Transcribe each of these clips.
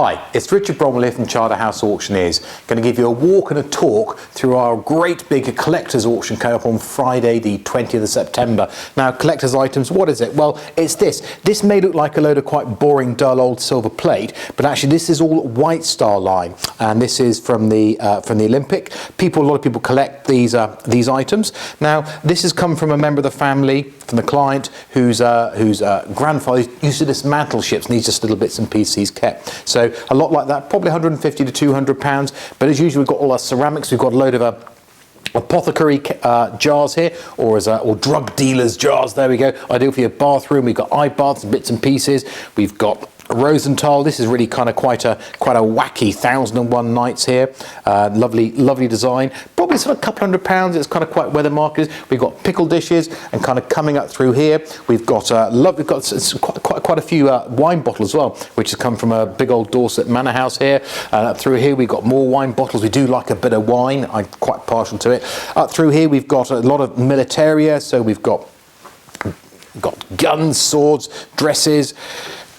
Hi, it's Richard Bromwell here from Charterhouse Auctioneers. Going to give you a walk and a talk through our great big collector's auction coming up on Friday the 20th of September. Now, collector's items, what is it? Well, it's this. This may look like a load of quite boring, dull old silver plate, but actually this is all White Star line, and this is from the Olympic. A lot of people collect these items. Now, this has come from a member of the family, from the client, whose grandfather used to dismantle ships, and these just little bits and pieces he's kept. So a lot like that, probably 150 to 200 pounds. But as usual, we've got all our ceramics. We've got a load of apothecary jars here, or drug dealers jars. There we go. Ideal for your bathroom. We've got eye baths, bits and pieces. We've got Rosenthal. This is really kind of quite a wacky 1001 Nights here. Lovely design. Probably sort of a couple £100. It's kind of quite where the market is. We've got pickle dishes, and kind of coming up through here, we've got quite a few wine bottles as well, which has come from a big old Dorset manor house here. Up through here, we've got more wine bottles. We do like a bit of wine. I'm quite partial to it. Up through here, we've got a lot of militaria. So we've got guns, swords, dresses,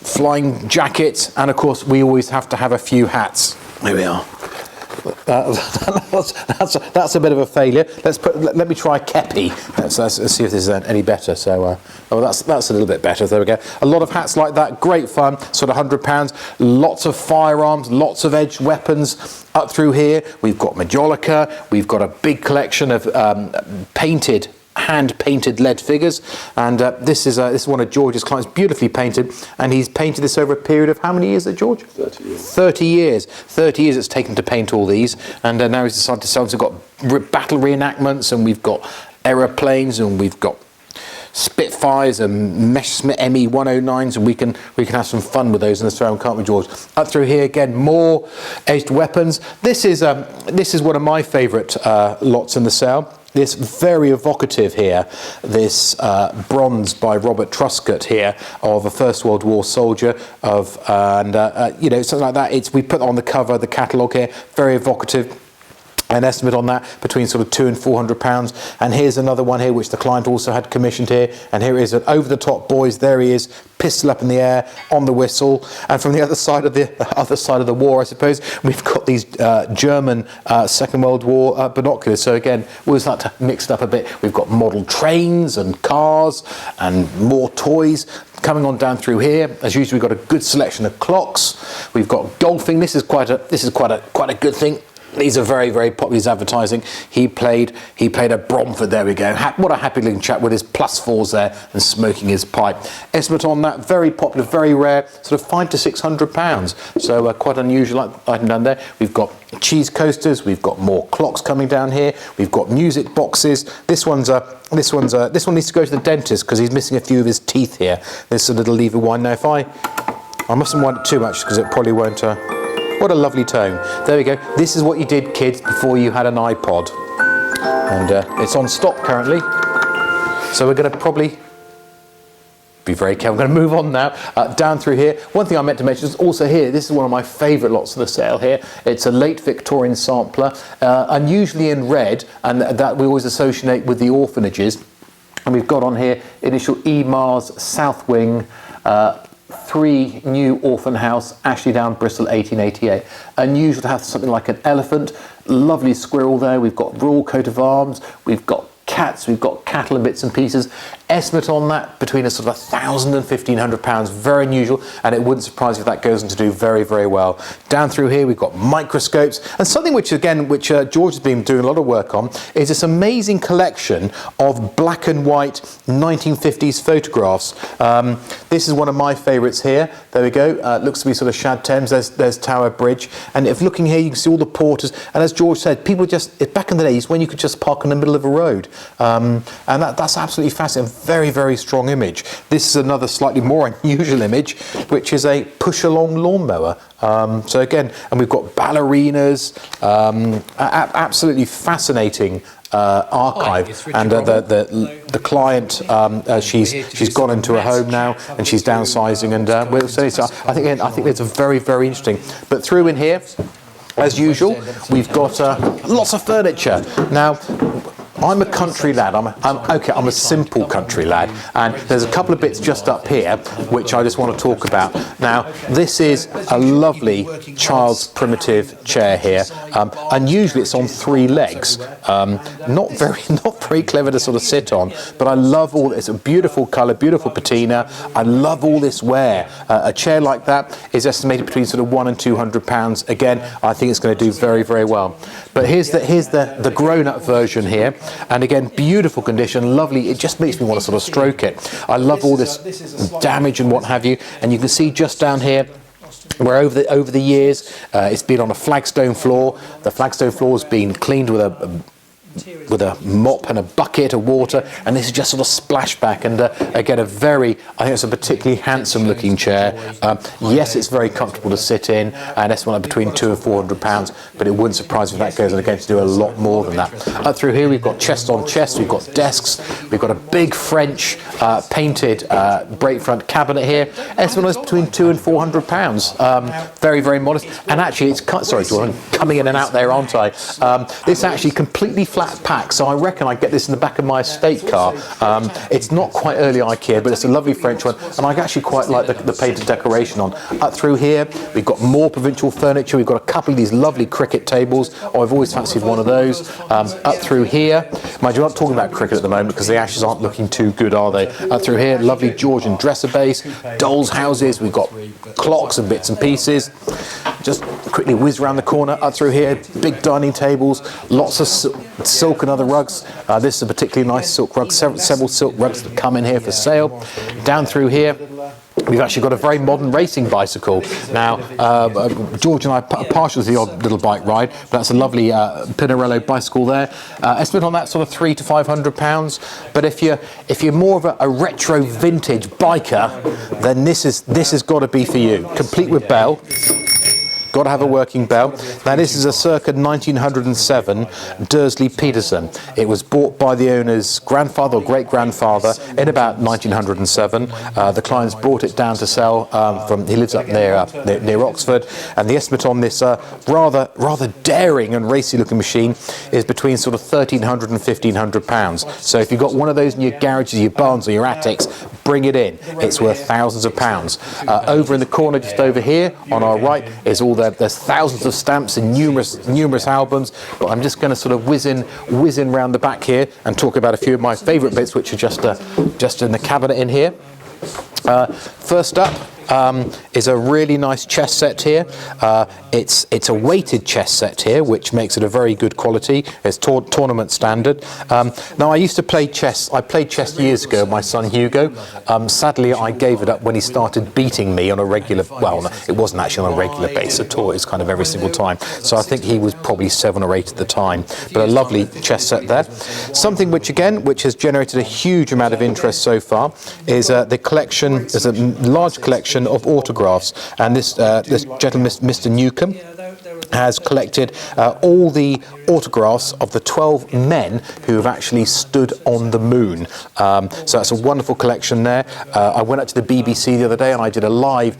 flying jackets, and of course we always have to have a few hats. Here we are. That's a bit of a failure. Let me try kepi. Let's see if this is any better. So that's a little bit better. There we go. A lot of hats like that, great fun. Sort of £100. Lots of firearms, lots of edged weapons. Up through here, we've got Majolica. We've got a big collection of hand-painted lead figures, and this is one of George's clients, beautifully painted, and he's painted this over a period of how many years, George? 30 years. 30 years. 30 years it's taken to paint all these, and now he's decided to sell. So we've got battle reenactments, and we've got aeroplanes, and we've got Spitfires and Messerschmitt ME 109s, and we can have some fun with those in the surround, can't we, George? Up through here again, more edged weapons. This is one of my favourite lots in the sale. This very evocative here, this bronze by Robert Truscott here of a First World War soldier something like that. We put on the cover, the catalogue here, very evocative. An estimate on that between sort of £200 and £400. And here's another one here which the client also had commissioned here, and here is an over-the-top boys. There he is, pistol up in the air, on the whistle. And from the other side of the war, I suppose, we've got these German Second World War binoculars. So again, we always like to mix it up a bit. We've got model trains and cars and more toys. Coming on down through here, as usual, we've got a good selection of clocks. We've got golfing. This is quite a good thing. These are very, very popular. His advertising. He played at Bromford. There we go. What a happy looking chap with his +4s there and smoking his pipe. Estimate on that, very popular, very rare, sort of £500 to £600. So quite unusual item down there. We've got cheese coasters. We've got more clocks coming down here. We've got music boxes. This one needs to go to the dentist because he's missing a few of his teeth here. This is a little lever wind. Now, I mustn't wind it too much because it probably won't. What a lovely tone. There we go. This is what you did, kids, before you had an iPod. And it's on stop currently. So we're going to probably be very careful. I'm going to move on now, down through here. One thing I meant to mention is also here, this is one of my favourite lots of the sale here. It's a late Victorian sampler, unusually in red, and that we always associate with the orphanages. And we've got on here initial EMARS South Wing, 3 New Orphan House, Ashley Down, Bristol, 1888. Unusual to have something like an elephant, lovely squirrel there. We've got royal coat of arms, we've got cats, we've got cattle and bits and pieces. Estimate on that between a sort of £1,000 and £1,500, very unusual, and it wouldn't surprise you if that goes on to do very, very well. Down through here we've got microscopes, and something which George has been doing a lot of work on is this amazing collection of black and white 1950s photographs. This is one of my favourites here. There we go. Looks to be sort of Shad Thames. There's Tower Bridge, and if looking here you can see all the porters, and as George said, people back in the days when you could just park in the middle of a road, and that's absolutely fascinating. Very, very strong image. This is another slightly more unusual image, which is a push-along lawnmower. So again, and we've got ballerinas, absolutely fascinating archive. And the client, she's gone into a home now, and she's downsizing, and we'll say so. I think it's a very, very interesting. But through in here, as usual, we've got lots of furniture now. I'm a country lad. I'm a simple country lad, and there's a couple of bits just up here which I just want to talk about. Now, this is a lovely child's primitive chair here. Unusually, it's on 3 legs. Not very clever to sort of sit on, but I love all. It's a beautiful colour, beautiful patina. I love all this wear. A chair like that is estimated between sort of £100 and £200. Again, I think it's going to do very, very well. But here's the grown-up version here, and again, beautiful condition, lovely. It just makes me want to sort of stroke it. I love all this damage and what have you, and you can see just down here where over the years it's been on a flagstone floor. The flagstone floor has been cleaned with a mop and a bucket of water, and this is just sort of splashback. And again, I think it's a particularly handsome looking chair. Yes, it's very comfortable to sit in, and it's one between £200 and £400, but it wouldn't surprise me if that goes on again to do a lot more than that. Up through here, we've got chest on chest, we've got desks, we've got a big French painted break front cabinet here. It's one between £200 and £400. Very, very modest. And actually, sorry, Jordan, coming in and out there, aren't I? This actually completely flat pack, so I reckon I get this in the back of my estate car. It's not quite early IKEA, but it's a lovely French one, and I actually quite like the painted decoration on. Up through here, we've got more Provincial Furniture. We've got a couple of these lovely cricket tables. Oh, I've always fancied one of those. Up through here, mind you, I'm not talking about cricket at the moment because the Ashes aren't looking too good, are they? Up through here, lovely Georgian dresser base, dolls' houses. We've got clocks and bits and pieces. Just quickly whiz around the corner. Up through here, big dining tables, lots of silk and other rugs. This is a particularly nice silk rug, several silk rugs that come in here for sale. Down through here, we've actually got a very modern racing bicycle. Now, George and I are partial to the odd little bike ride, but that's a lovely Pinarello bicycle there. Estimate on that sort of £300 to £500. But if you're more of a retro vintage biker, then this has got to be for you. Complete with bell. Got to have a working bell. Now, this is a circa 1907 Dursley Peterson. It was bought by the owner's grandfather or great-grandfather in about 1907. The clients brought it down to sell he lives up near Oxford, and the estimate on this rather daring and racy-looking machine is between sort of £1,300 and £1,500. So if you've got one of those in your garages, your barns or your attics, bring it in. It's worth thousands of pounds. Over in the corner, just over here on our right, is all there's thousands of stamps and numerous albums. But I'm just going to sort of whiz in round the back here and talk about a few of my favourite bits, which are just in the cabinet in here. First up is a really nice chess set here. It's a weighted chess set here, which makes it a very good quality. It's tournament standard. Now, I used to play chess. I played chess years ago, my son Hugo. Sadly, I gave it up when he started beating me on a regular, well, it wasn't actually on a regular basis at all. It was kind of every single time. So I think he was probably 7 or 8 at the time. But a lovely chess set there. Something which has generated a huge amount of interest so far is the collection. There's a large collection of autographs, and this gentleman, Mr. Newcomb, has collected all the autographs of the 12 men who have actually stood on the moon. So that's a wonderful collection there. I went up to the BBC the other day and I did a live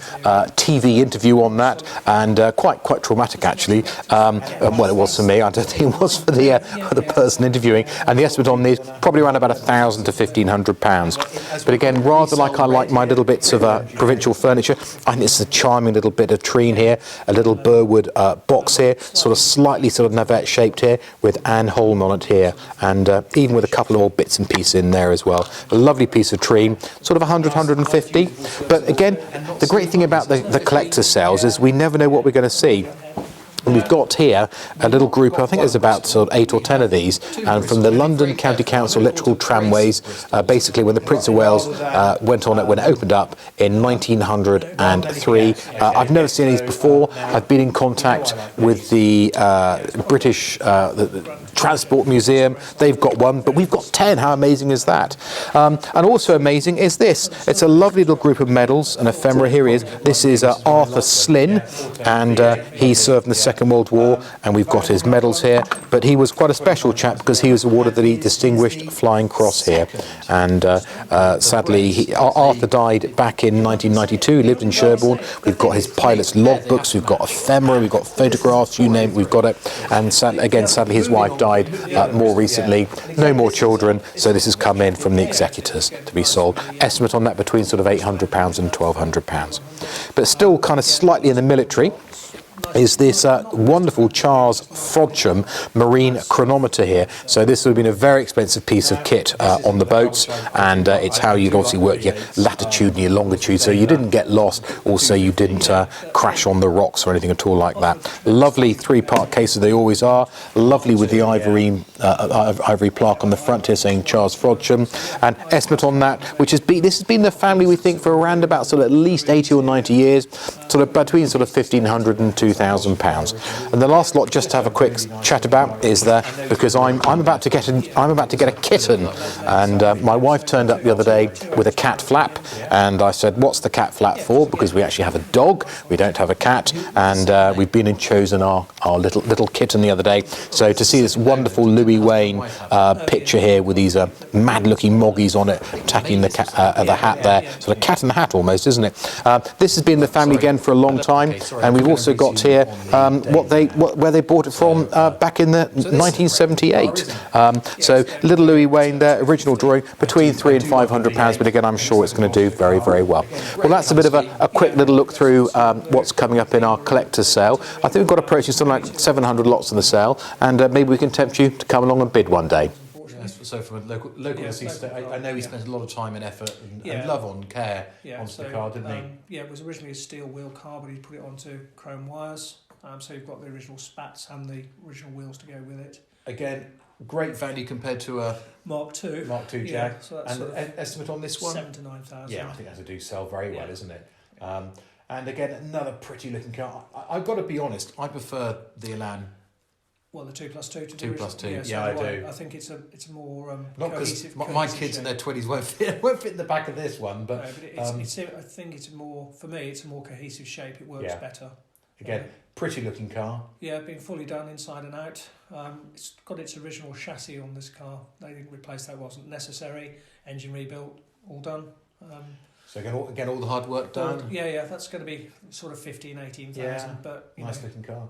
TV interview on that, and quite traumatic actually. Well, it was for me. I don't think it was for the person interviewing. And the estimate on these probably around about £1,000 to £1,500. But again, rather like I like my little bits of Provincial Furniture, I think it's a charming little bit of treen here, a little Burwood box here, sort of slightly sort of navette shaped here with Anne Holm on it here, and even with a couple of more bits and pieces in there as well. A lovely piece of treen, sort of 100, 150. But again, the great thing about the collector sales is we never know what we're going to see. And we've got here a little group, I think there's about sort of 8 or 10 of these, and from the London County Council electrical tramways, basically when the Prince of Wales went on it, when it opened up in 1903. I've never seen these before. I've been in contact with the British Transport Museum. They've got one, but we've got 10. How amazing is that? And also amazing is this. It's a lovely little group of medals and ephemera. Here he is. This is Arthur Slynn, and he served in the Second World War, and we've got his medals here. But he was quite a special chap because he was awarded the Distinguished Flying Cross here. And sadly, Arthur died back in 1992. He lived in Sherborne. We've got his pilot's logbooks, we've got ephemera, we've got photographs, you name it, we've got it. And sadly, his wife died more recently. No more children, so this has come in from the executors to be sold. Estimate on that between sort of £800 and £1,200. But still kind of slightly in the military is this wonderful Charles Frodsham marine chronometer here. So this would have been a very expensive piece of kit on the boats, and it's how you'd obviously work your latitude and your longitude, so you didn't get lost, also you didn't crash on the rocks or anything at all like that. Lovely three-part case, as they always are, lovely with the ivory plaque on the front here saying Charles Frodsham, and estimate on that, which this has been the family, we think, for around about sort of at least 80 or 90 years, sort of between sort of £1,500 and £2,000. And the last lot, just to have a quick chat about, is there because I'm about to get a kitten, and my wife turned up the other day with a cat flap, and I said, "What's the cat flap for?" Because we actually have a dog, we don't have a cat, and we've been and chosen our little kitten the other day. So to see this wonderful Louis Wain picture here with these mad-looking moggies on it, attacking the hat there, sort of cat in the hat almost, isn't it? This has been the family again for a long time, and we've also got here where they bought it from back in the 1978. So little Louis Wain there, original drawing, between £300 and £500, but again I'm sure it's going to do very, very well. Well, that's a bit of a quick little look through what's coming up in our collector's sale. I think we've got approaching something like 700 lots in the sale, and maybe we can tempt you to come along and bid one day. So from a local deceased, I know he spent a lot of time and effort and love on care onto the car, didn't he? Yeah, it was originally a steel wheel car, but he put it onto chrome wires. So you've got the original spats and the original wheels to go with it. Again, great value compared to a Mark II Jag. Yeah, so that's and estimate on this one? 7,000 to 9,000. Yeah, I think that'll do sell very well, isn't it? And again, another pretty looking car. I've got to be honest, I prefer the Elan. Well, the 2+2 to 2+2, yeah, I do. I think it's a more not because my kids in their 20s won't fit in the back of this one, but, no, but I think it's more, for me, it's a more cohesive shape. It works better. Again, pretty looking car. Yeah, been fully done inside and out. It's got its original chassis on this car. They didn't replace that; wasn't necessary. Engine rebuilt, all done. So again, all the hard work done. Yeah, that's going to be sort of 15,000, 18,000. But nice looking car.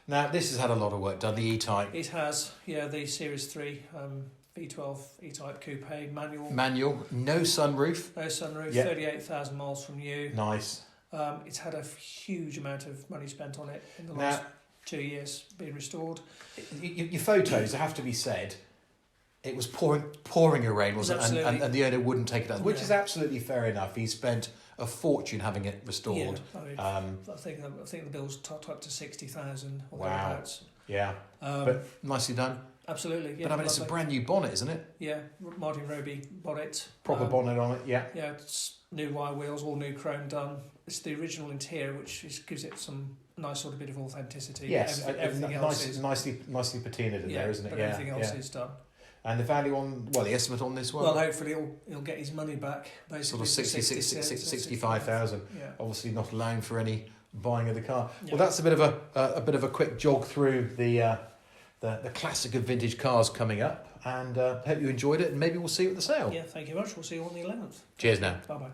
Now, this has had a lot of work done, the E-Type. It has, the Series 3 V12 E-Type Coupe, manual. Manual, no sunroof. No sunroof, 38,000 miles from new. Nice. It's had a huge amount of money spent on it in the last 2 years, being restored. Your photos, have to be said, it was pouring a rain, wasn't it? And the owner wouldn't take it out, which is absolutely fair enough. He spent a fortune having it restored. Yeah, I think the bill's topped up to 60,000 or thereabouts. Yeah, but nicely done. Absolutely, yeah. But I mean, it's a brand new bonnet, isn't it? Yeah, Martin Roby bonnet. Proper bonnet on it, yeah. Yeah, it's new wire wheels, all new chrome done. It's the original interior, which gives it some nice sort of bit of authenticity. Yes, everything else is nicely patinaed in there, isn't it? But everything else is done. And the value on, the estimate on this one? Well, hopefully he'll get his money back, basically. Sort of 65,000. Yeah. Obviously not allowing for any buying of the car. Yeah. Well, that's a bit of a quick jog through the classic of vintage cars coming up, and hope you enjoyed it, and maybe we'll see you at the sale. Yeah, thank you very much. We'll see you on the 11th. Cheers now. Bye-bye.